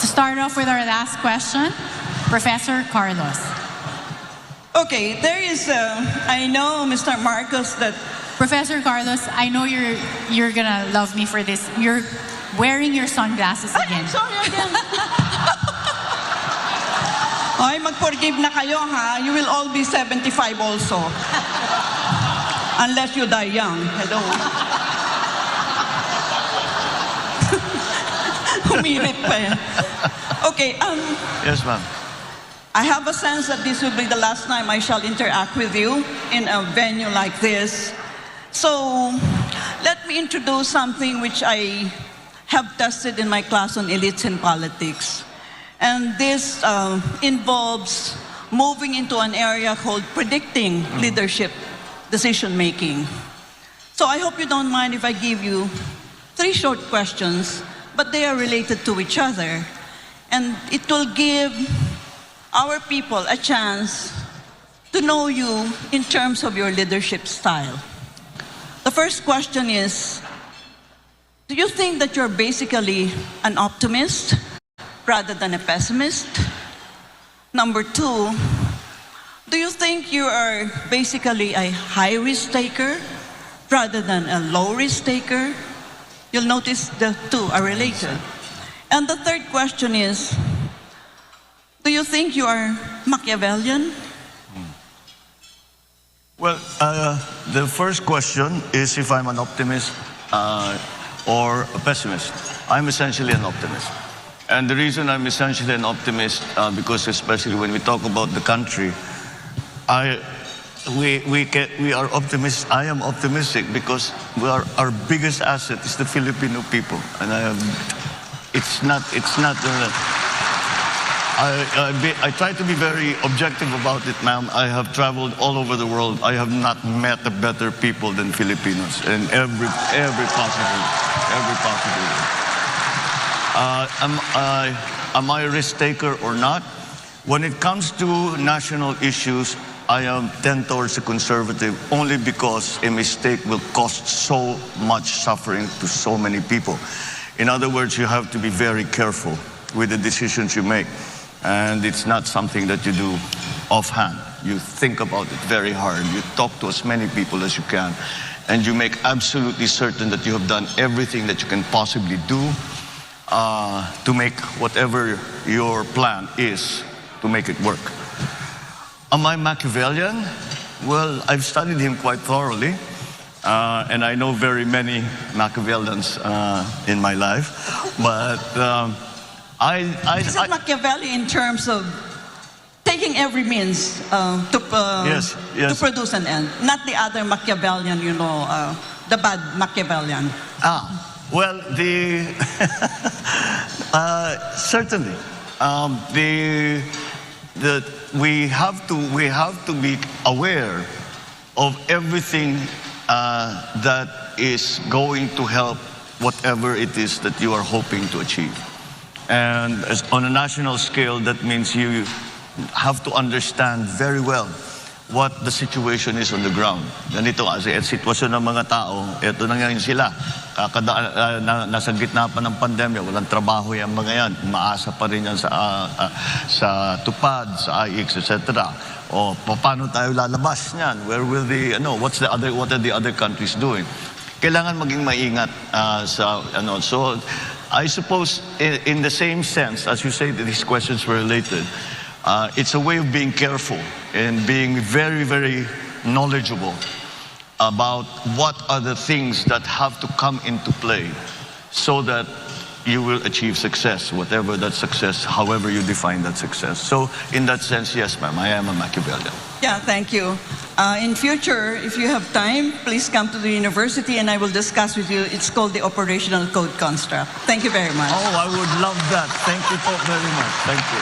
To start off with our last question, Professor Carlos. Okay, there is, I know, Mr. Marcos, that... Professor Carlos, I know you're gonna love me for this. You're wearing your sunglasses again. Ay, sorry again. Ay, mag-forgive na kayo, ha? You will all be 75 also. Unless you die young. Hello. Humirit pa yan. Okay, Yes, ma'am. I have a sense that this will be the last time I shall interact with you in a venue like this. So, let me introduce something which I have tested in my class on elites in politics. And this involves moving into an area called predicting leadership decision-making. So I hope you don't mind if I give you 3 short questions, but they are related to each other. And it will give our people a chance to know you in terms of your leadership style. The first question is, do you think that you're basically an optimist rather than a pessimist? Number 2, do you think you are basically a high-risk taker rather than a low-risk taker? You'll notice the 2 are related. And the third question is, do you think you are Machiavellian? Well, the first question is if I'm an optimist or a pessimist. I'm essentially an optimist. And the reason I'm essentially an optimist, because especially when we talk about the country, we are optimists. I am optimistic because our biggest asset is the Filipino people. And I try to be very objective about it, ma'am. I have traveled all over the world. I have not met a better people than Filipinos in every possible way. Am I a risk taker or not? When it comes to national issues, I tend towards the conservative only because a mistake will cost so much suffering to so many people. In other words, you have to be very careful with the decisions you make. And it's not something that you do offhand. You think about it very hard. You talk to as many people as you can. And you make absolutely certain that you have done everything that you can possibly do to make whatever your plan is, to make it work. Am I Machiavellian? Well, I've studied him quite thoroughly. And I know very many Machiavellians in my life. But Is it Machiavelli in terms of taking every means to produce an end? Not the other Machiavellian, you know, the bad Machiavellian. Well, certainly. We have to be aware of everything that is going to help whatever it is that you are hoping to achieve. And on a national scale, that means you have to understand very well what the situation is on the ground. Ganito kasi sitwasyon ng mga tao, eto na ngayon sila. Nasa gitna pa ng pandemya, walang trabaho yung mga yan. Umaasa pa rin yan sa tupad, sa IX, etc. O paano tayo lalabas niyan? Where will what are the other countries doing? Kailangan maging maingat so I suppose in the same sense, as you say that these questions were related, it's a way of being careful and being very, very knowledgeable about what are the things that have to come into play so that you will achieve success, whatever that success, however you define that success. So in that sense, yes, ma'am, I am a Machiavellian. Yeah, thank you. In future, if you have time, please come to the university and I will discuss with you. It's called the Operational Code Construct. Thank you very much. Oh, I would love that. Thank you very much. Thank you.